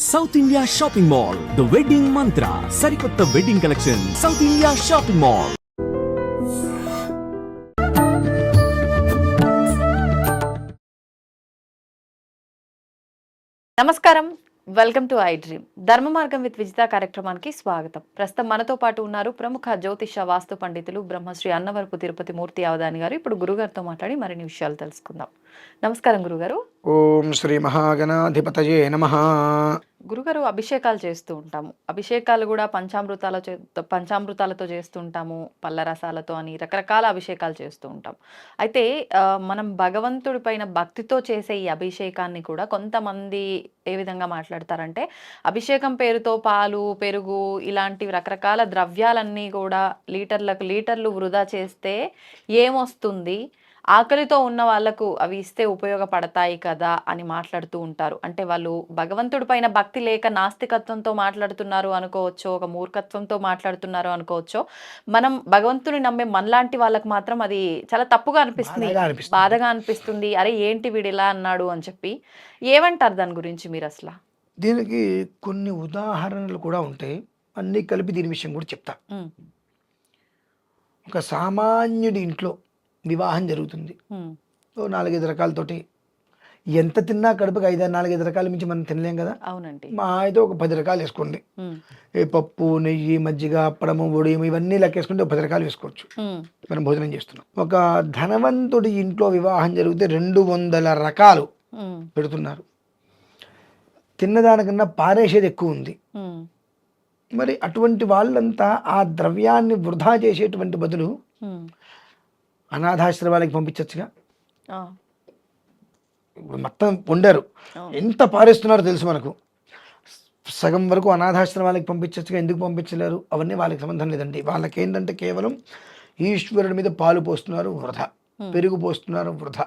South India shopping mall the wedding మంత్ర సరికొత్త wedding collection south India shopping mall. నమస్కారం, welcome to I dream. ధర్మ మార్గం with Vijitha కార్యక్రమానికి స్వాగతం. ప్రస్తుతం మనతో పాటు ఉన్నారు ప్రముఖ జ్యోతిష వాస్తు పండితులు బ్రహ్మశ్రీ అన్నవరపు తిరుపతి మూర్తి అవధాని గారు. ఇప్పుడు గురుగారితో మాట్లాడి మరిన్ని విషయాలు తెలుసుకుందాం. నమస్కారం గురుగారు. ఓం శ్రీ మహాగణాధిపతయే నమః. గురుగారు, అభిషేకాలు చేస్తూ ఉంటాము. అభిషేకాలు కూడా పంచామృతాలతో చేస్తూ ఉంటాము, పళ్ళ రసాలతో అని రకరకాల అభిషేకాలు చేస్తూ ఉంటాం. అయితే మనం భగవంతుడి పైన భక్తితో చేసే ఈ అభిషేకాన్ని కూడా కొంతమంది ఏ విధంగా మాట్లాడతారంటే, అభిషేకం పేరుతో పాలు, పెరుగు ఇలాంటివి రకరకాల ద్రవ్యాలన్నీ కూడా లీటర్లు వృధా చేస్తే ఏమొస్తుంది, ఆకలితో ఉన్న వాళ్ళకు అవి ఇస్తే ఉపయోగపడతాయి కదా అని మాట్లాడుతూ ఉంటారు. అంటే వాళ్ళు భగవంతుడి పైన భక్తి లేక నాస్తికత్వంతో మాట్లాడుతున్నారు అనుకోవచ్చో, ఒక మూర్ఖత్వంతో మాట్లాడుతున్నారు అనుకోవచ్చో. మనం భగవంతుని నమ్మే మనలాంటి వాళ్ళకి మాత్రం అది చాలా తప్పుగా అనిపిస్తుంది, బాధగా అనిపిస్తుంది. అరే ఏంటి వీడు ఇలా అన్నాడు అని చెప్పి. ఏమంటారు దాని గురించి మీరు అసలు? దీనికి కొన్ని ఉదాహరణలు కూడా ఉంటాయి, అన్నీ కలిపి దీని విషయం కూడా చెప్తా. ఒక సామాన్యుడి ఇంట్లో వివాహం జరుగుతుంది. 4-5 రకాలతోటి ఎంత తిన్నా కడుపుకి 4-5 రకాల మించి మనం తినలేం కదా. అవునండి. మా అయితే ఒక 10 రకాలు వేసుకోండి. ఏ పప్పు, నెయ్యి, మజ్జిగ, అప్పడము, ఉడియం ఇవన్నీ లెక్కేసుకుంటే ఒక 10 రకాలు వేసుకోవచ్చు. మనం భోజనం చేస్తున్నాం. ఒక ధనవంతుడి ఇంట్లో వివాహం జరిగితే 200 రకాలు పెడుతున్నారు. తిన్నదానికన్నా పారేసేది ఎక్కువ ఉంది. మరి అటువంటి వాళ్ళంతా ఆ ద్రవ్యాన్ని వృధా చేసేటువంటి బదులు అనాథాశ్రమాలకి పంపించచ్చుగా. మొత్తం వండారు, ఎంత పారేస్తున్నారో తెలుసు మనకు. సగం వరకు అనాథాశ్రమాలకి పంపించచ్చుగా, ఎందుకు పంపించలేరు? అవన్నీ వాళ్ళకి సంబంధం లేదండి. వాళ్ళకి ఏంటంటే కేవలం ఈశ్వరుడి మీద పాలు పోస్తున్నారు వృధా, పెరుగు పోస్తున్నారు వృధా.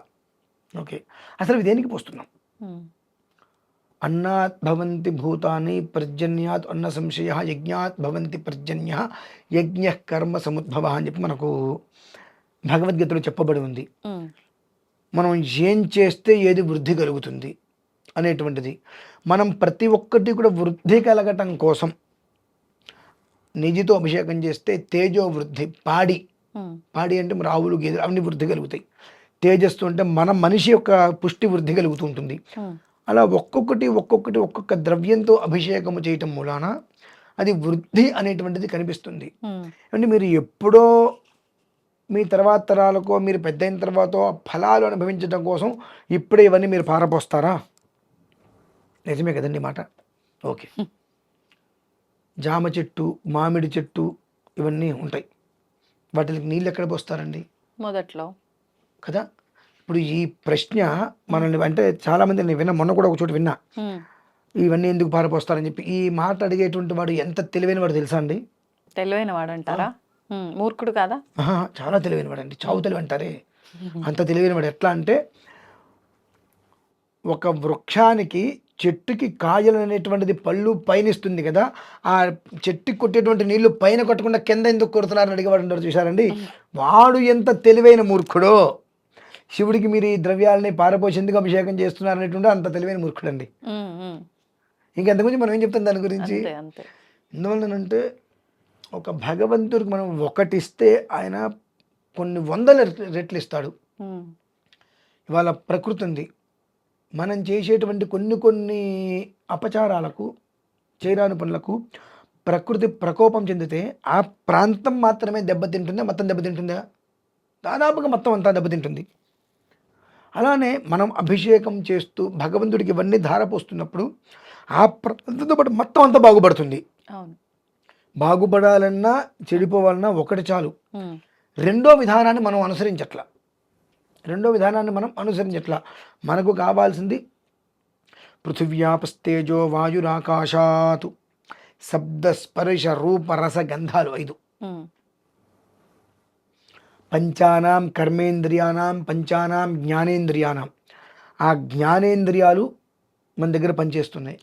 ఓకే, అసలు దేనికి పోస్తున్నాం? అన్నాత్ భవంతి భూతాని పర్జన్యాత్ అన్న సంశయ యజ్ఞాత్ భవంతి పర్జన్య యజ్ఞ కర్మ సముద్భవ అని చెప్పి మనకు భగవద్గీతలో చెప్పబడి ఉంది. మనం ఏం చేస్తే ఏది వృద్ధి కలుగుతుంది అనేటువంటిది. మనం ప్రతి ఒక్కటి కూడా వృద్ధి కలగటం కోసం నెయ్యితో అభిషేకం చేస్తే తేజో వృద్ధి, పాడి అంటే మరి ఆవులు, గేదెలు అవన్నీ వృద్ధి కలుగుతాయి. తేజస్సు అంటే మన మనిషి యొక్క పుష్టి వృద్ధి కలుగుతూ ఉంటుంది. అలా ఒక్కొక్క ద్రవ్యంతో అభిషేకము చేయటం మూలాన అది వృద్ధి అనేటువంటిది కనిపిస్తుంది. అంటే మీరు ఎప్పుడో మీ తర్వాత తరాలకో, మీరు పెద్ద అయిన తర్వాత ఫలాలు అనుభవించడం కోసం ఇప్పుడే ఇవన్నీ మీరు పారపోస్తారా? నిజమే కదండి మాట. ఓకే, జామ చెట్టు, మామిడి చెట్టు ఇవన్నీ ఉంటాయి. వాటికి నీళ్ళు ఎక్కడ పోస్తారండి? మొదట్లో కదా. ఇప్పుడు ఈ ప్రశ్న మనల్ని, అంటే చాలామంది నేను విన్నా, మొన్న కూడా ఒక చోట విన్నా, ఇవన్నీ ఎందుకు పారపోస్తారని చెప్పి. ఈ మాట అడిగేటువంటి వాడు ఎంత తెలివైన వాడు తెలుసా అండి? తెలివైన వాడు అంటారా? మూర్ఖుడు కాదా? చాలా తెలివైన వాడు అండి, చావు తెలివి అంటారే, అంత తెలివైన వాడు. ఎట్లా అంటే, ఒక వృక్షానికి, చెట్టుకి కాయలు అనేటువంటిది పళ్ళు పైన ఇస్తుంది కదా, ఆ చెట్టుకి కొట్టేటువంటి నీళ్లు పైన కొట్టకుండా కింద ఎందుకు కొడుతున్నారని అడిగేవాడు ఉంటారు, చూసారండి? వాడు ఎంత తెలివైన మూర్ఖుడో. శివుడికి మీరు ఈ ద్రవ్యాలని పారపోసి ఎందుకు అభిషేకం చేస్తున్నారు అనేటువంటి అంత తెలివైన మూర్ఖుడు అండి. ఇంకెంతకుమించి మనం ఏం చెప్తాం దాని గురించి? ఎందువల్లనంటే, ఒక భగవంతుడికి మనం ఒకటిస్తే ఆయన కొన్ని 100 రెట్లు ఇస్తాడు. ఇవాళ ప్రకృతి ఉంది, మనం చేసేటువంటి కొన్ని అపచారాలకు, చేయరాని పనులకు ప్రకృతి ప్రకోపం చెందితే ఆ ప్రాంతం మాత్రమే దెబ్బతింటుందా, మొత్తం దెబ్బతింటుందా? దాదాపుగా మొత్తం అంతా దెబ్బతింటుంది. అలానే మనం అభిషేకం చేస్తూ భగవంతుడికి ఇవన్నీ ధారపోస్తున్నప్పుడు ఆ ప్రాంతంతో పాటు మొత్తం అంతా బాగుపడుతుంది. బాగుపడాలన్నా, చెడిపోవాలన్నా ఒకటి చాలు. రెండో విధానాన్ని మనం అనుసరించట్లా. మనకు కావాల్సింది పృథివ్యాపస్తేజో వాయురాకాశాతు శబ్ద స్పర్శ రూప రస గంధాలు 5. పంచానాం కర్మేంద్రియానాం పంచానాం జ్ఞానేంద్రియానాం. ఆ జ్ఞానేంద్రియాలు మన దగ్గర పనిచేస్తున్నాయి,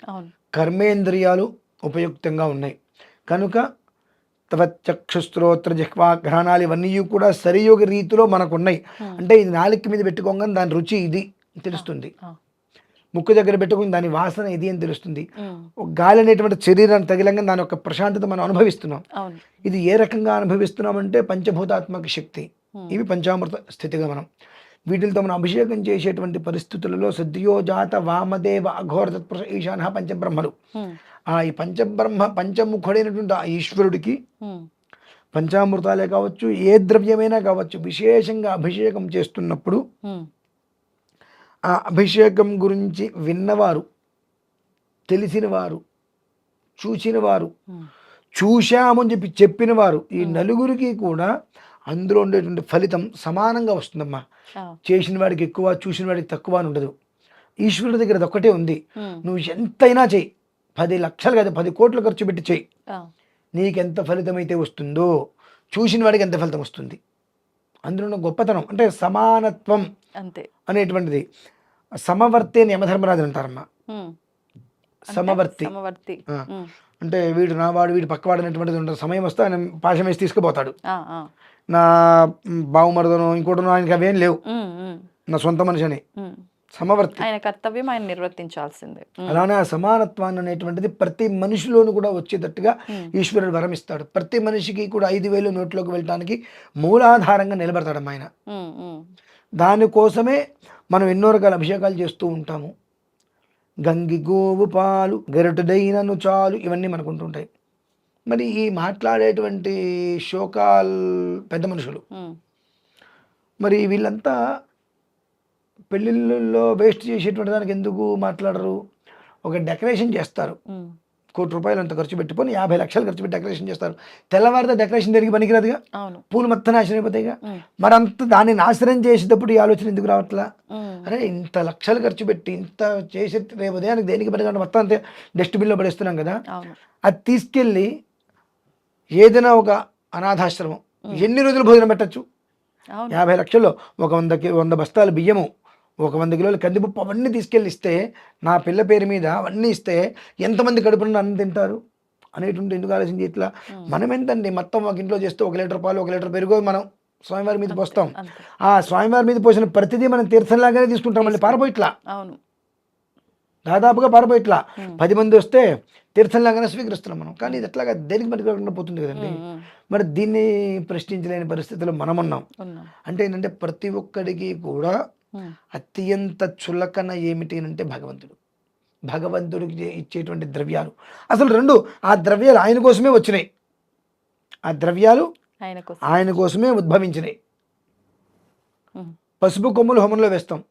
కర్మేంద్రియాలు ఉపయుక్తంగా ఉన్నాయి కనుక చక్షుస్త్రోత్ర జిహ్వా ఘ్రాణాలు ఇవన్నీ కూడా సరియోగ రీతిలో మనకు ఉన్నాయి. అంటే ఇది నాలుక మీద పెట్టుకోగానే దాని రుచి ఇది తెలుస్తుంది. ముక్కు దగ్గర పెట్టుకుని దాని వాసన ఇది అని తెలుస్తుంది. ఉమ్, ఒక గాలి అనేటువంటి శరీరాన్ని తగిలంగా దాని యొక్క ప్రశాంతత మనం అనుభవిస్తున్నాం. అవును. ఇది ఏ రకంగా అనుభవిస్తున్నామంటే పంచభూతాత్మక శక్తి, ఉమ్, ఇవి పంచామృత స్థితిగా మనం వీటితో మనం అభిషేకం చేసేటువంటి పరిస్థితులలో సద్యోజాత వామదేవ అఘోర తత్పురుష ఈశాన పంచబ్రహ్మలు, ఉమ్, ఈ పంచముఖుడైనటువంటి ఆ ఈశ్వరుడికి ఉమ్, పంచామృతాలే కావచ్చు, ఏ ద్రవ్యమైనా కావచ్చు, విశేషంగా అభిషేకం చేస్తున్నప్పుడు ఉమ్, ఆ అభిషేకం గురించి విన్నవారు, తెలిసినవారు, చూసినవారు, ఉమ్, చూశామని చెప్పిన వారు, ఈ నలుగురికి కూడా అందులో ఉండేటువంటి ఫలితం సమానంగా వస్తుందమ్మా. ఆ, చేసిన వాడికి ఎక్కువ, చూసిన వాడికి తక్కువ అని ఉండదు. ఈశ్వరుడి దగ్గర అది ఒక్కటే ఉంది. ఉమ్, నువ్వు ఎంతైనా చెయ్యి, 10 లక్షలు కాదు 10 కోట్లు ఖర్చు పెట్టి చెయ్యి, ఆ, నీకెంత ఫలితం అయితే వస్తుందో చూసిన వాడికి ఎంత ఫలితం వస్తుంది. అందులో ఉన్న గొప్పతనం అంటే సమానత్వం అంతే. అనేటువంటిది. సమవర్తి అని యమధర్మరాజు అంటారమ్మా. ఉమ్, అంటే సమవర్తి సమవర్తి. ఆ. ఉమ్, అంటే వీడు నావాడు, వీడు పక్కవాడు అనేటువంటిది ఉంటుంది. సమయం వస్తే ఆయన పాశం వేసి తీసుకుపోతాడు. ఆ, ఆ, నా బావుమరదనో ఇంకోటనో ఆయనకి అవేం లేవు, ఉమ్, ఉమ్, నా సొంత మనిషి అని. ఉమ్. సమవర్తి. ఆయన కర్తవ్యం ఆయన నిర్వర్తించాల్సిందే. ఉమ్, అలానే ఆ సమానత్వాన్ని అనేటువంటిది ప్రతి మనిషిలోనూ కూడా వచ్చేటట్టుగా ఉమ్, ఈశ్వరుడు వరమిస్తాడు. ప్రతి మనిషికి కూడా 5,000 నోట్లోకి వెళ్ళటానికి మూలాధారంగా నిలబడతాడమ్మా ఆయన. ఉమ్, ఉమ్, దానికోసమే మనం ఎన్నో రకాల అభిషేకాలు చేస్తూ ఉంటాము. గంగి గోవు పాలు గెరటుదైనను చాలు, ఇవన్నీ మనకు ఉంటుంటాయి. మరి ఈ మాట్లాడేటువంటి శోకాల్ పెద్ద మనుషులు, ఉమ్, మరి వీళ్ళంతా పెళ్ళిళ్ళల్లో వేస్ట్ చేసేటువంటి దానికి ఎందుకు మాట్లాడరు? ఒక డెకరేషన్ చేస్తారు, ఉమ్, 1,00,00,000 రూపాయలు అంత ఖర్చు పెట్టుకొని 50 లక్షలు ఖర్చు పెట్టి డెకరేషన్ చేస్తారు. తెల్లవారితే డెకరేషన్ దేనికి పనికిరాదుగా, అవును. పూలు మొత్తం నాశనం అయిపోతాయిగా. ఉమ్, మరి అంత దాన్ని నాశనం చేసేటప్పుడు ఈ ఆలోచన ఎందుకు రావట్లా? ఉమ్, అరే ఇంత లక్షలు ఖర్చు పెట్టి ఇంత చేసి రేపు ఉదయానికి దేనికి పనికిరాదు మొత్తం అంతే డస్ట్బిన్లో పడేస్తున్నాం కదా. అవును. అది తీసుకెళ్ళి ఏదైనా ఒక అనాథాశ్రమం ఎన్ని రోజులు భోజనం పెట్టచ్చు? అవును. 50 లక్షల్లో ఒక 100 బస్తాలు బియ్యము, ఒక 100 కిలోల కందిపప్పు అవన్నీ తీసుకెళ్ళి ఇస్తే, నా పిల్ల పేరు మీద అవన్నీ ఇస్తే ఎంతమంది కడుపున అన్నం తింటారు అనేటువంటి ఎందుకు ఆలోచన ఇట్లా. మనం ఎంతండి మొత్తం ఒక ఇంట్లో చేస్తే 1 లీటర్ పాలు 1 లీటర్ పెరుగు మనం స్వామివారి మీద పోస్తాం. అంతే. ఆ స్వామివారి మీద పోసిన ప్రతిదీ మనం తీర్థంలాగానే తీసుకుంటాం. మళ్ళీ పారపోయిట్లా, అవును. దాదాపుగా పారపోయిట్లా. ఉమ్, 10 మంది వస్తే తీర్థంలాగానే స్వీకరిస్తున్నాం మనం. కానీ ఇది ఎట్లాగా దేనికి మనకి రాకుండా పోతుంది కదండి. ఉమ్, ఉమ్, మరి దీన్ని ప్రశ్నించలేని పరిస్థితిలో మనం ఉన్నాం. ఉన్నాం. అంటే ఏంటంటే ప్రతి ఒక్కడికి కూడా ఉమ్, అత్యంత చులకన ఏమిటి అంటే భగవంతుడు, భగవంతుడికి ఇచ్చేటువంటి ద్రవ్యాలు. అసలు రెండు ఆ ద్రవ్యాలు ఆయన కోసమే వచ్చినాయి. ఆ ద్రవ్యాలు ఆయన కోసం. ఆయన కోసమే ఉద్భవించినాయి. ఉమ్, పసుపు కొమ్ములు హోమంలో వేస్తాం.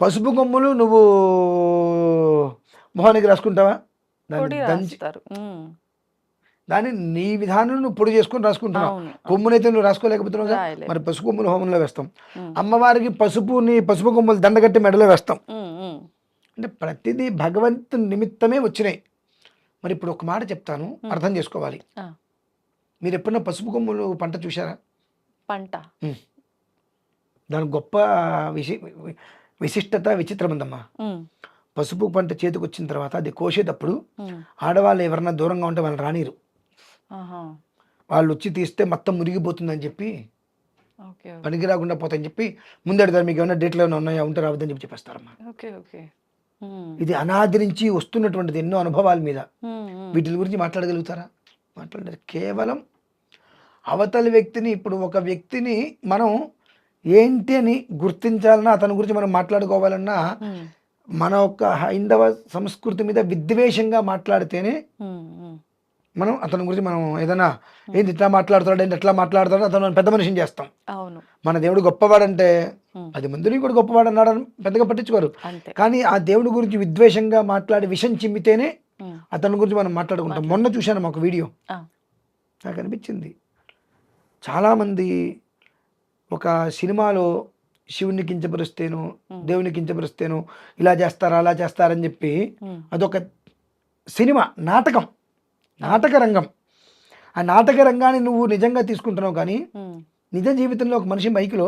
పసుపు కొమ్ములు నువ్వు మొహానికి రాసుకుంటావా? పొడి దాన్ని దంచి రాస్తారు. ఉమ్, దాన్ని నీ విధానం నువ్వు పొడి చేసుకొని రాసుకుంటున్నావు. అవును. కొమ్మునైతే నువ్వు రాసుకోలేకపోతున్నావు. రాయలే. మరి పసుపు కొమ్ములు హోమంలో వేస్తాం. ఉమ్, అమ్మవారికి పసుపు కొమ్ములు దండగట్టి మెడలో వేస్తాం. ఉమ్, ఉమ్, అంటే ప్రతిదీ భగవంతుని నిమిత్తమే వచ్చినాయి. మరి ఇప్పుడు ఒక మాట చెప్తాను, అర్థం చేసుకోవాలి. ఆ, మీరు ఎప్పుడన్నా పసుపు కొమ్ములు పంట చూసారా? పంట. దాని గొప్ప విశిష్టత విచిత్రం ఉందమ్మా. ఉమ్, పసుపు పంట చేతికి వచ్చిన తర్వాత అది కోసేటప్పుడు ఉమ్, ఆడవాళ్ళు ఎవరన్నా దూరంగా ఉంటే వాళ్ళని రానిరు. ఆహా, వాళ్ళు వచ్చి తీస్తే మొత్తం మురిగిపోతుందని చెప్పి, ఓకే, ఓకే, పనికి రాకుండా పోతాయని చెప్పి ముందెడతారు. మీకు ఏమైనా డేట్లు ఏమైనా ఉన్నాయా, ఉంటే రావద్దని చెప్పి చెప్పేస్తారమ్మా. Okay, okay. ఉమ్, ఇది అనాది నుంచి వస్తున్నటువంటిది, ఎన్నో అనుభవాల మీద. ఉమ్, ఉమ్, వీటి గురించి మాట్లాడగలుగుతారా? మాట్లాడలేదు. కేవలం అవతలి వ్యక్తిని, ఇప్పుడు ఒక వ్యక్తిని మనం ఏంటి అని గుర్తించాలన్నా, అతని గురించి మనం మాట్లాడుకోవాలన్నా, ఉమ్, మన యొక్క హైందవ సంస్కృతి మీద విద్వేషంగా మాట్లాడితేనే ఉమ్, ఉమ్, మనం అతని గురించి మనం ఏదైనా ఏంటి ఇట్లా మాట్లాడుతాడు, ఏంటి ఎట్లా మాట్లాడుతాడు, అతను మనం పెద్ద మనిషిని చేస్తాం. అవును. మన దేవుడు గొప్పవాడంటే ఉమ్, 10 మందిని కూడా గొప్పవాడు అన్నాడని పెద్దగా పట్టించుకోరు. అంతే. కానీ ఆ దేవుడి గురించి విద్వేషంగా మాట్లాడి విషం చిమ్మితేనే ఉమ్, అతని గురించి మనం మాట్లాడుకుంటాం. మొన్న చూశాను ఒక వీడియో, ఆ, నాకు అనిపించింది. చాలామంది ఒక సినిమాలో శివుని కించపరుస్తేను, దేవుని కించపరుస్తేను, ఇలా చేస్తారా అలా చేస్తారని చెప్పి, ఉమ్, అదొక సినిమా, నాటక రంగం. ఆ నాటక రంగాన్ని నువ్వు నిజంగా తీసుకుంటున్నావు. కానీ ఉమ్, నిజ జీవితంలో ఒక మనిషి మైకులో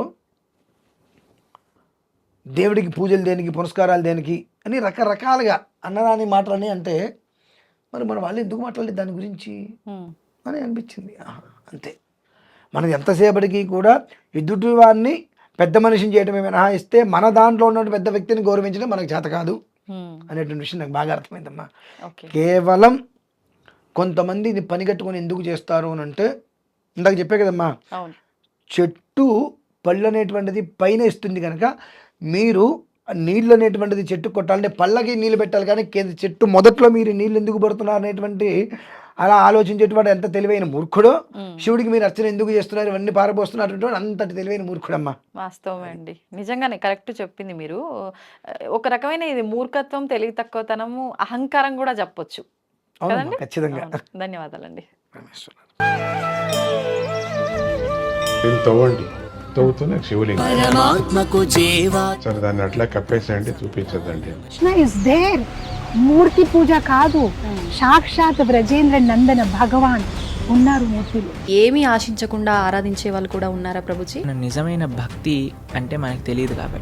దేవుడికి పూజలు దేనికి, పురస్కారాలు దేనికి అని రకరకాలుగా అన్నదాని మాటలని అంటే, మరి మన వాళ్ళు ఎందుకు మాట్లాడలేదు దాని గురించి ఉమ్, అని అనిపించింది. అంతే. మనం ఎంతసేపటికి కూడా ఎదుటి వారిని పెద్ద మనిషిని చేయడమే మినహాయిస్తే మన దాంట్లో ఉన్న పెద్ద వ్యక్తిని గౌరవించడం మనకు చేత కాదు. అనేటువంటి విషయం నాకు బాగా అర్థమైందమ్మా. ఓకే. కేవలం కొంతమంది ఇది పని కట్టుకొని ఎందుకు చేస్తారు అని అంటే, ఇందాక చెప్పే కదమ్మా, అవును. చెట్టు పళ్ళు అనేటువంటిది పైన ఇస్తుంది కనుక మీరు నీళ్ళు అనేటువంటిది చెట్టు కొట్టాలంటే పళ్ళకి నీళ్ళు పెట్టాలి, కానీ చెట్టు మొదట్లో మీరు నీళ్ళు ఎందుకు పడుతున్నారు అనేటువంటి అలా ఆలోచించేటువంటి ఎంత తెలివైన మూర్ఖుడో, శివుడికి మీరు అర్చన ఎందుకు చేస్తున్నారు ఇవన్నీ పారబోస్తున్నారు అంతటి తెలివైన మూర్ఖుడమ్మా. వాస్తవమే అండి, నిజంగానే కరెక్ట్ చెప్పింది మీరు. ఒక రకమైన ఇది మూర్ఖత్వం, తెలివి తక్కువతనము, అహంకారం కూడా చెప్పొచ్చు అవునమ్మా, కదండి. ఖచ్చితంగా. అవును. ధన్యవాదాలండి. దీన్ని తవ్వండి, తవ్వుతూనే శివలింగం. సరే దాన్ని అట్లా కప్పేసేయండి, చూపించదండి. Krishna is there. మూర్తి పూజ కాదు, సాక్షాత్ బ్రజేంద్ర నందన భగవాన్ ఉన్నారు మూర్తిలో. ఏమీ ఆశించకుండా ఆరాధించే వాళ్ళు కూడా ఉన్నారా ప్రభుజీ? నిజమైన భక్తి అంటే మనకు తెలియదు కాబట్టి